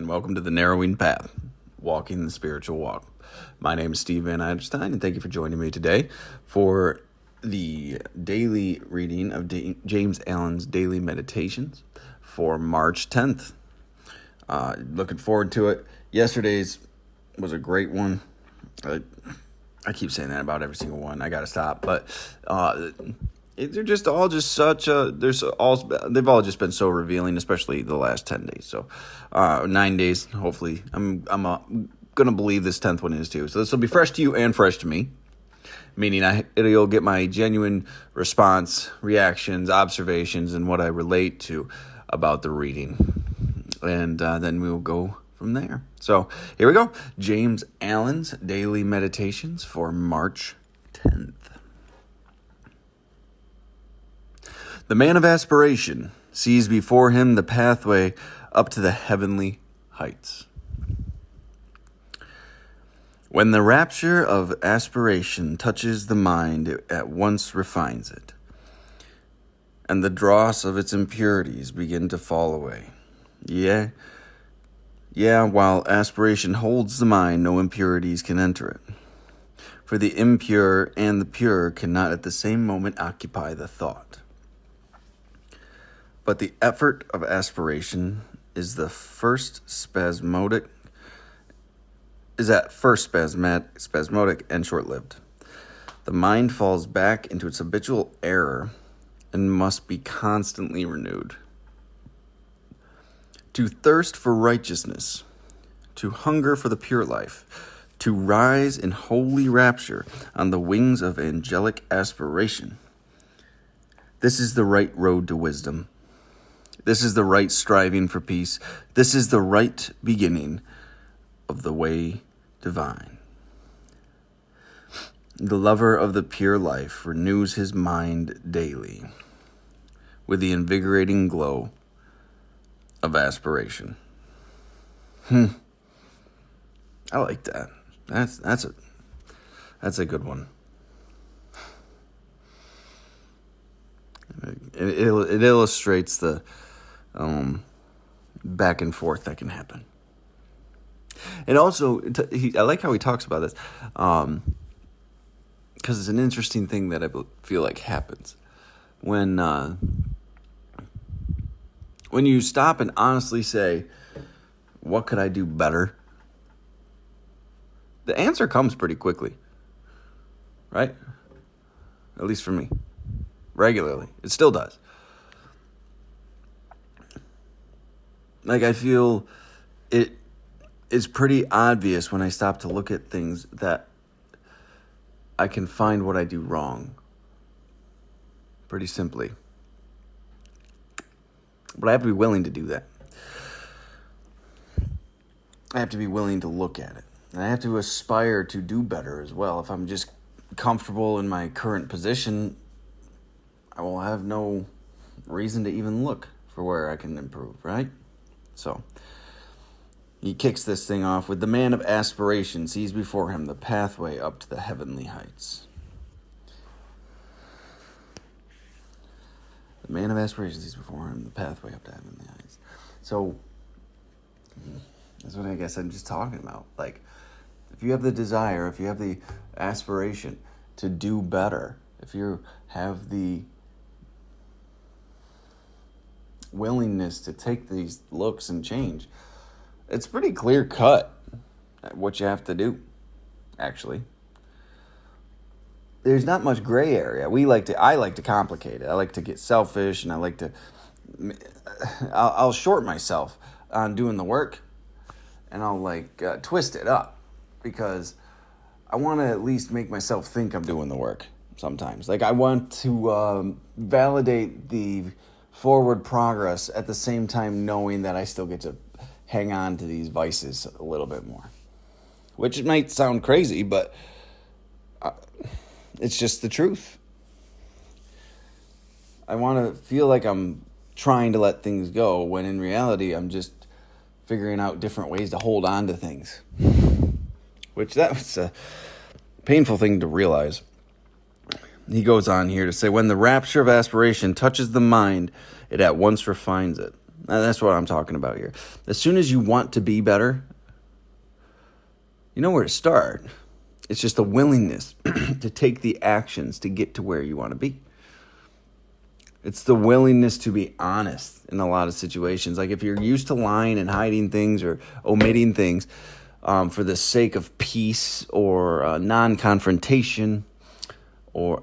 and welcome to the Narrowing Path, Walking the Spiritual Walk. My name is Steve Van Eiderstein, and thank you for joining me today for the daily reading of James Allen's Daily Meditations for March 10th. Looking forward to it. Yesterday's was a great one. I keep saying that about every single one. I got to stop, but they're just all just such a, they've all just been so revealing, especially the last 10 days. So 9 days, hopefully. I'm going to believe this 10th one is too. So this will be fresh to you and fresh to me, meaning you'll get my genuine response, reactions, observations, and what I relate to about the reading. And then we will go from there. So here we go. James Allen's Daily Meditations for March 10th. The man of aspiration sees before him the pathway up to the heavenly heights. When the rapture of aspiration touches the mind, it at once refines it, and the dross of its impurities begin to fall away. Yeah, while aspiration holds the mind, no impurities can enter it. For the impure and the pure cannot at the same moment occupy the thought. But the effort of aspiration is at first spasmodic and short-lived. The mind falls back into its habitual error and must be constantly renewed. To thirst for righteousness, to hunger for the pure life, to rise in holy rapture on the wings of angelic aspiration. This is the right road to wisdom. This is the right striving for peace. This is the right beginning of the way divine. The lover of the pure life renews his mind daily with the invigorating glow of aspiration. I like that. That's a good one. It illustrates the back and forth that can happen. And also, I like how he talks about this, because it's an interesting thing that I feel like happens when you stop and honestly say, what could I do better? The answer comes pretty quickly, right? At least for me. Regularly. It still does. Like, I feel it is pretty obvious when I stop to look at things that I can find what I do wrong. Pretty simply. But I have to be willing to do that. I have to be willing to look at it. And I have to aspire to do better as well. If I'm just comfortable in my current position, I will have no reason to even look for where I can improve, right? So, he kicks this thing off with the man of aspiration sees before him the pathway up to the heavenly heights. The man of aspiration sees before him the pathway up to heavenly heights. So, that's what I guess I'm just talking about. Like, if you have the desire, if you have the aspiration to do better, if you have the willingness to take these looks and change, it's pretty clear cut what you have to do, actually. There's not much gray area. I like to complicate it. I like to get selfish, and I'll short myself on doing the work, and I'll twist it up because I want to at least make myself think I'm doing the work sometimes. Like, I want to validate the forward progress at the same time knowing that I still get to hang on to these vices a little bit more. Which might sound crazy, but it's just the truth. I want to feel like I'm trying to let things go when in reality I'm just figuring out different ways to hold on to things. Which that was a painful thing to realize. He goes on here to say, when the rapture of aspiration touches the mind, it at once refines it, That's what I'm talking about here. As soon as you want to be better, you know where to start. It's just the willingness to take the actions to get to where you want to be. It's the willingness to be honest in a lot of situations. Like if you're used to lying and hiding things or omitting things for the sake of peace or non-confrontation, or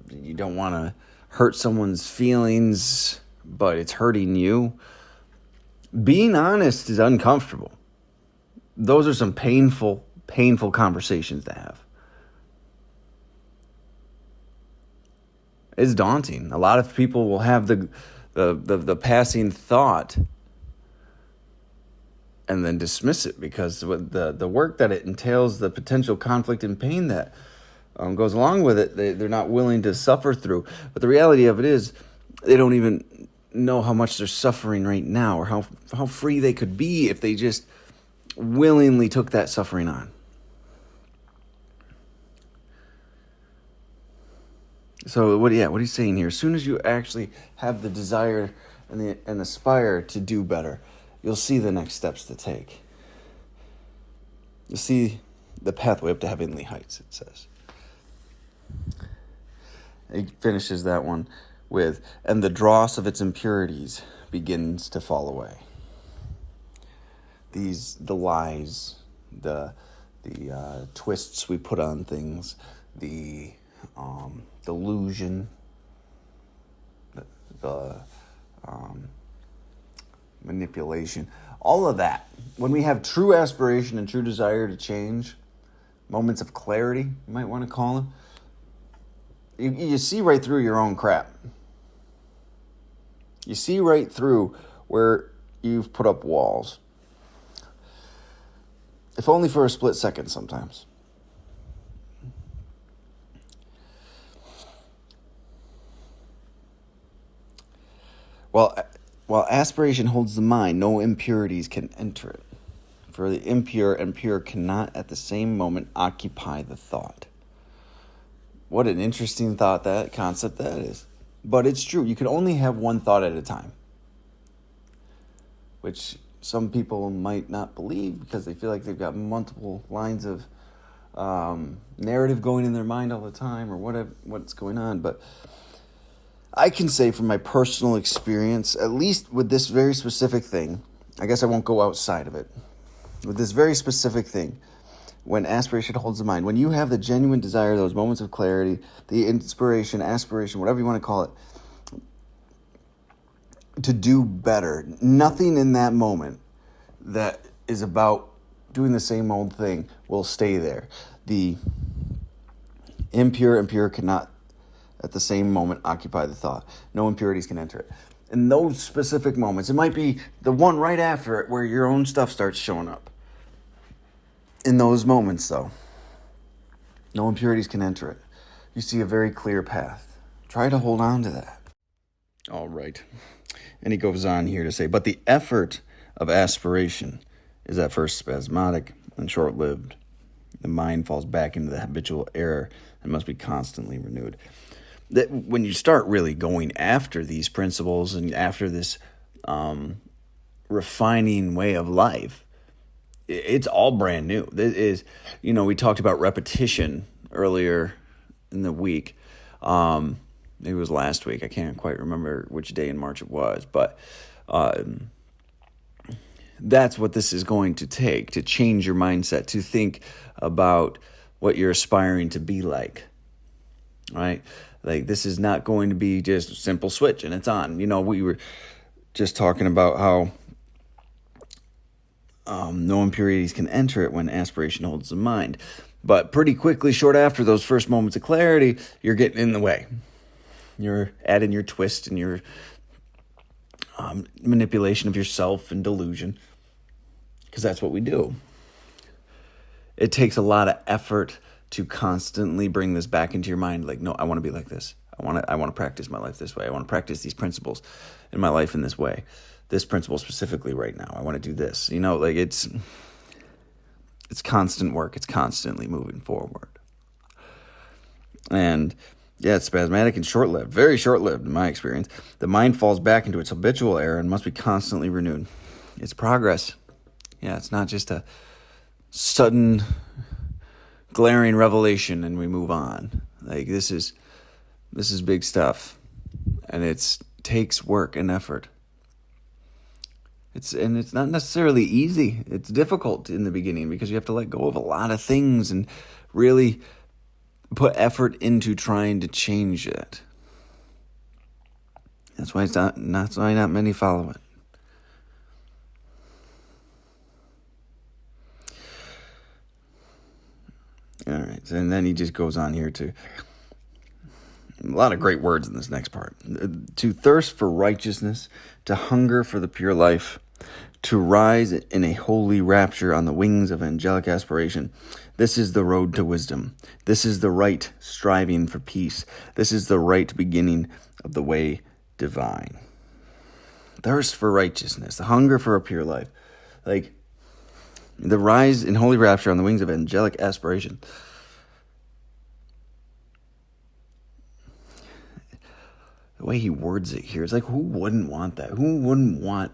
you don't want to hurt someone's feelings, but it's hurting you, being honest is uncomfortable. Those are some painful conversations to have. It's daunting. A lot of people will have the passing thought and then dismiss it because the work that it entails, the potential conflict and pain that goes along with it, they're not willing to suffer through. But the reality of it is they don't even know how much they're suffering right now, or how free they could be if they just willingly took that suffering on. So what he's saying here, as soon as you actually have the desire and aspire to do better, you'll see the next steps to take. You'll see the pathway up to heavenly heights, it says. He finishes that one with, and the dross of its impurities begins to fall away. The lies, the twists we put on things, the delusion, the manipulation, all of that. When we have true aspiration and true desire to change, moments of clarity, you might want to call them, you see right through your own crap. You see right through where you've put up walls. If only for a split second sometimes. While aspiration holds the mind, no impurities can enter it. For the impure and pure cannot at the same moment occupy the thought. What an interesting concept that is. But it's true. You can only have one thought at a time. Which some people might not believe because they feel like they've got multiple lines of narrative going in their mind all the time, or what's going on. But I can say from my personal experience, at least with this very specific thing, I guess I won't go outside of it. With this very specific thing, when aspiration holds the mind, when you have the genuine desire, those moments of clarity, the inspiration, aspiration, whatever you want to call it, to do better, nothing in that moment that is about doing the same old thing will stay there. The impure and pure cannot at the same moment occupy the thought. No impurities can enter it. In those specific moments, it might be the one right after it where your own stuff starts showing up. In those moments, though, no impurities can enter it. You see a very clear path. Try to hold on to that. All right. And he goes on here to say, but the effort of aspiration is at first spasmodic and short-lived. The mind falls back into the habitual error and must be constantly renewed. That when you start really going after these principles and after this refining way of life, it's all brand new. This is, we talked about repetition earlier in the week. Maybe it was last week. I can't quite remember which day in March it was, but that's what this is going to take to change your mindset, to think about what you're aspiring to be like, right? Like, this is not going to be just a simple switch and it's on. We were just talking about how no impurities can enter it when aspiration holds the mind. But pretty quickly, short after those first moments of clarity, you're getting in the way. You're adding your twist and your manipulation of yourself and delusion, because that's what we do. It takes a lot of effort to constantly bring this back into your mind. Like, no, I want to be like this. I want to practice my life this way. I want to practice these principles in my life in this way. This principle specifically right now. I want to do this. It's constant work. It's constantly moving forward. And Yeah, it's spasmodic and short-lived, very short-lived in my experience. The mind falls back into its habitual error and must be constantly renewed. It's progress. Yeah, it's not just a sudden glaring revelation and we move on. Like this is big stuff, and it takes work and effort. It's not necessarily easy. It's difficult in the beginning because you have to let go of a lot of things and really put effort into trying to change it. That's why that's why not many follow it. All right, and then he just goes on here to a lot of great words in this next part. To thirst for righteousness, to hunger for the pure life, to rise in a holy rapture on the wings of angelic aspiration. This is the road to wisdom. This is the right striving for peace. This is the right beginning of the way divine. Thirst for righteousness, the hunger for a pure life. Like the rise in holy rapture on the wings of angelic aspiration. The way he words it here, it's like, who wouldn't want that? Who wouldn't want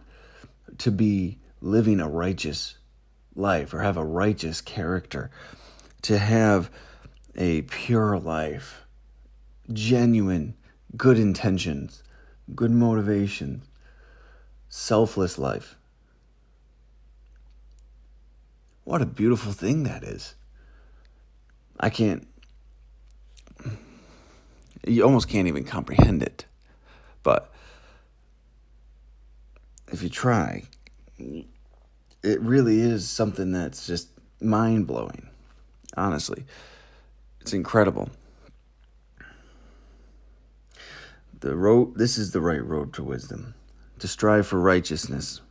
to be living a righteous life or have a righteous character, to have a pure life, genuine, good intentions, good motivation, selfless life? What a beautiful thing that is. You almost can't even comprehend it. But if you try, it really is something that's just mind-blowing. Honestly, it's incredible. This is the right road to wisdom. To strive for righteousness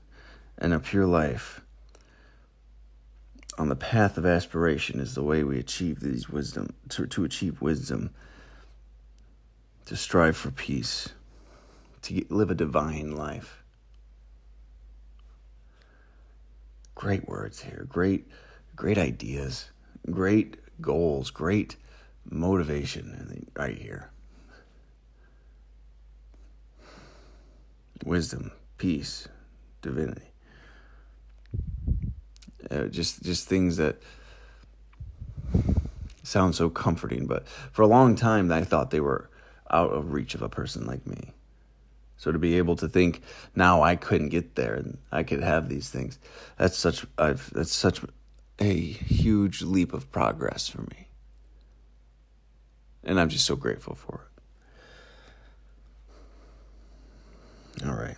and a pure life on the path of aspiration is the way we achieve these wisdom. To achieve wisdom, to strive for peace, to live a divine life. Great words here, great ideas, great goals, great motivation right here. Wisdom, peace, divinity. Just things that sound so comforting, but for a long time I thought they were out of reach of a person like me. So to be able to think now I couldn't get there and I could have these things, that's such a huge leap of progress for me. And I'm just so grateful for it. All right.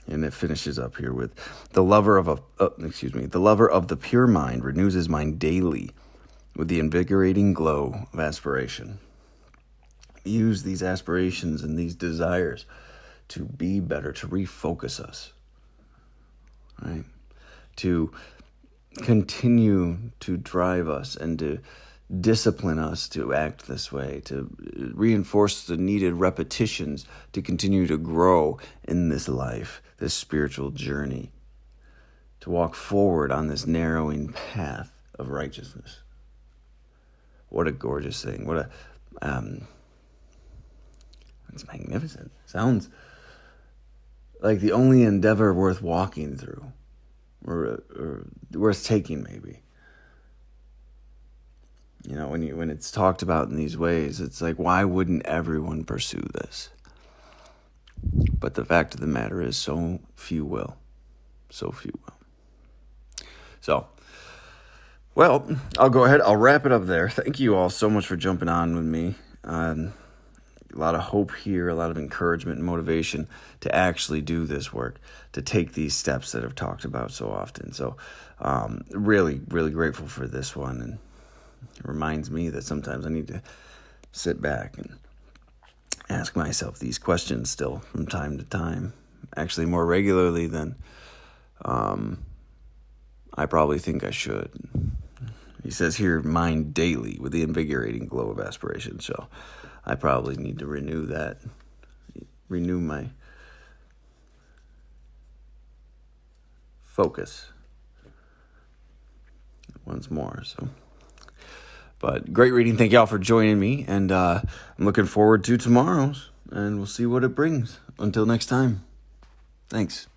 And it finishes up here with the lover of the pure mind renews his mind daily with the invigorating glow of aspiration. Use these aspirations and these desires to be better, to refocus us, right? To continue to drive us and to discipline us to act this way, to reinforce the needed repetitions to continue to grow in this life, this spiritual journey, to walk forward on this narrowing path of righteousness. What a gorgeous thing. What a it's magnificent. Sounds like the only endeavor worth walking through, or worth taking, maybe. You know, when it's talked about in these ways, it's like, why wouldn't everyone pursue this? But the fact of the matter is, so few will. So few will. So, well, I'll go ahead. I'll wrap it up there. Thank you all so much for jumping on with me. A lot of hope here, a lot of encouragement and motivation to actually do this work, to take these steps that I've talked about so often. So really, really grateful for this one. And it reminds me that sometimes I need to sit back and ask myself these questions still from time to time, actually more regularly than I probably think I should. He says here, mind daily with the invigorating glow of aspiration. So I probably need to renew my focus once more. So But great reading. Thank y'all for joining me, and I'm looking forward to tomorrow's, and we'll see what it brings. Until next time, thanks.